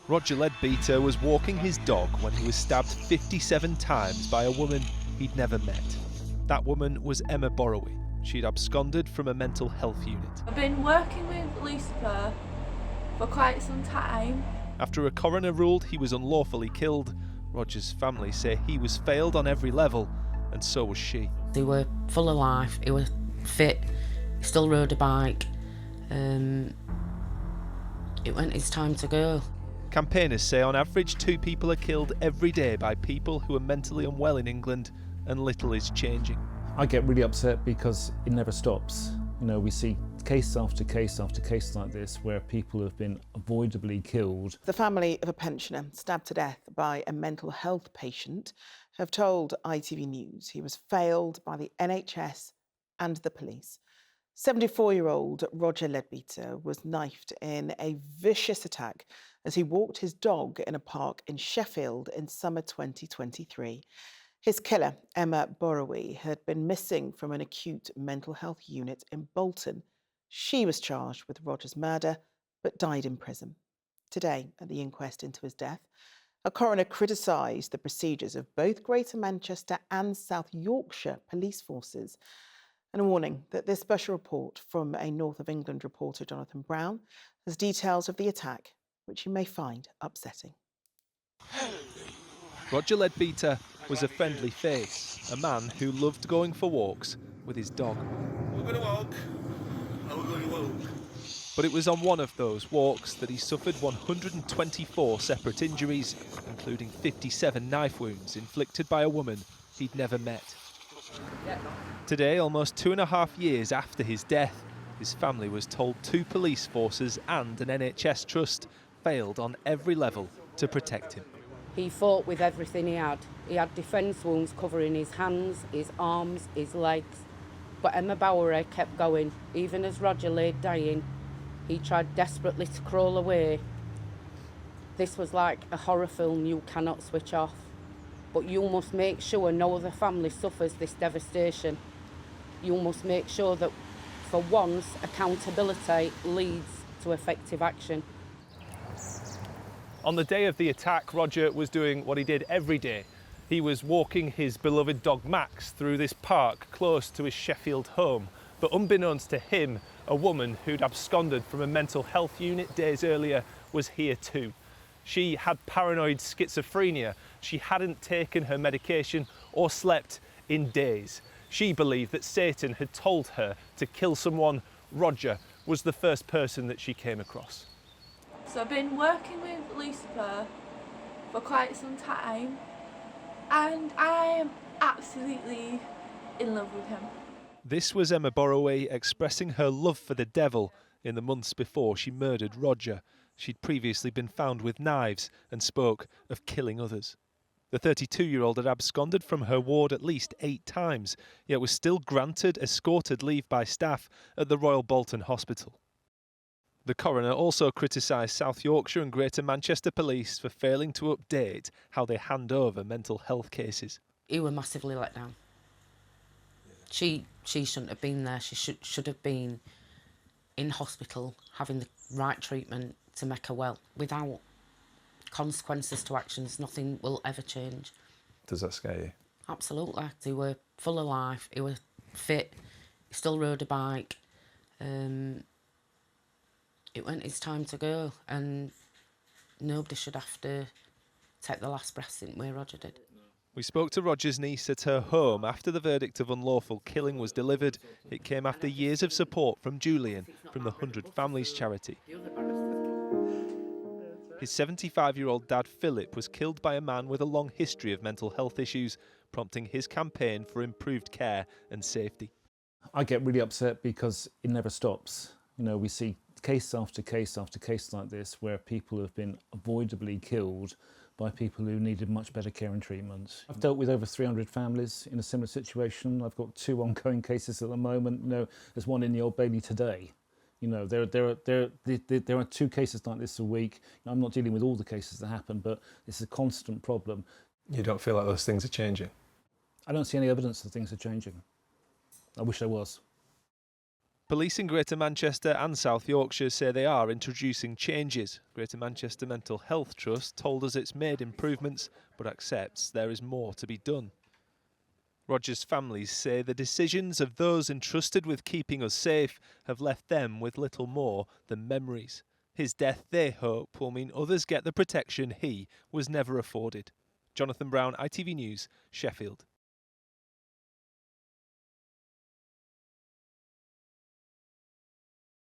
Roger Leadbeater was walking his dog when he was stabbed 57 times by a woman he'd never met. That woman was Emma Borowy. She'd absconded from a mental health unit. I've been working with Lucifer for quite some time. After a coroner ruled he was unlawfully killed, Roger's family say he was failed on every level, and so was she. He were full of life, he was fit, he still rode a bike. It went his time to go. Campaigners say on average 2 people are killed every day by people who are mentally unwell in England, and little is changing. I get really upset because it never stops. You know, we see case after case after case like this where people have been avoidably killed. The family of a pensioner stabbed to death by a mental health patient have told ITV News he was failed by the NHS and the police. 74-year-old Roger Leadbeater was knifed in a vicious attack as he walked his dog in a park in Sheffield in summer 2023. His killer, Emma Borowy, had been missing from an acute mental health unit in Bolton. She was charged with Roger's murder, but died in prison. Today, at the inquest into his death, a coroner criticised the procedures of both Greater Manchester and South Yorkshire police forces, and a warning that this special report from a North of England reporter, Jonathan Brown, has details of the attack, which you may find upsetting. Roger Leadbeater was a friendly face, a man who loved going for walks with his dog. We're going to walk. We're going to walk. But it was on one of those walks that he suffered 124 separate injuries, including 57 knife wounds inflicted by a woman he'd never met. Today, almost 2.5 years after his death, his family was told 2 police forces and an NHS trust failed on every level to protect him. He fought with everything he had. He had defence wounds covering his hands, his arms, his legs. But Emma Borowy kept going. Even as Roger lay dying, he tried desperately to crawl away. This was like a horror film you cannot switch off. But you must make sure no other family suffers this devastation. You must make sure that, for once, accountability leads to effective action. On the day of the attack, Roger was doing what he did every day. He was walking his beloved dog Max through this park close to his Sheffield home. But unbeknownst to him, a woman who'd absconded from a mental health unit days earlier was here too. She had paranoid schizophrenia. She hadn't taken her medication or slept in days. She believed that Satan had told her to kill someone. Roger was the first person that she came across. So I've been working with Lucifer for quite some time, and I am absolutely in love with him. This was Emma Borowy expressing her love for the devil in the months before she murdered Roger. She'd previously been found with knives and spoke of killing others. The 32-year-old had absconded from her ward at least 8 times, yet was still granted escorted leave by staff at the Royal Bolton Hospital. The coroner also criticised South Yorkshire and Greater Manchester Police for failing to update how they hand over mental health cases. He was massively let down. She shouldn't have been there. She should have been in hospital having the right treatment to make her well. Without consequences to actions, nothing will ever change. Does that scare you? Absolutely. He were full of life, he was fit, he still rode a bike. It went his time to go, and nobody should have to take the last breath in the way Roger did. We spoke to Roger's niece at her home after the verdict of unlawful killing was delivered. It came after years of support from Julian from the 100 Families charity. His 75-year-old dad, Philip, was killed by a man with a long history of mental health issues, prompting his campaign for improved care and safety. I get really upset because it never stops. You know, we see case after case after case like this where people have been avoidably killed by people who needed much better care and treatment. I've dealt with over 300 families in a similar situation. I've got 2 ongoing cases at the moment. You know, there's one in the Old Bailey today. You know, there are 2 cases like this a week. I'm not dealing with all the cases that happen, but it's a constant problem. You don't feel like those things are changing? I don't see any evidence that things are changing. I wish there was. Police in Greater Manchester and South Yorkshire say they are introducing changes. Greater Manchester Mental Health Trust told us it's made improvements, but accepts there is more to be done. Roger's families say the decisions of those entrusted with keeping us safe have left them with little more than memories. His death, they hope, will mean others get the protection he was never afforded. Jonathan Brown, ITV News, Sheffield.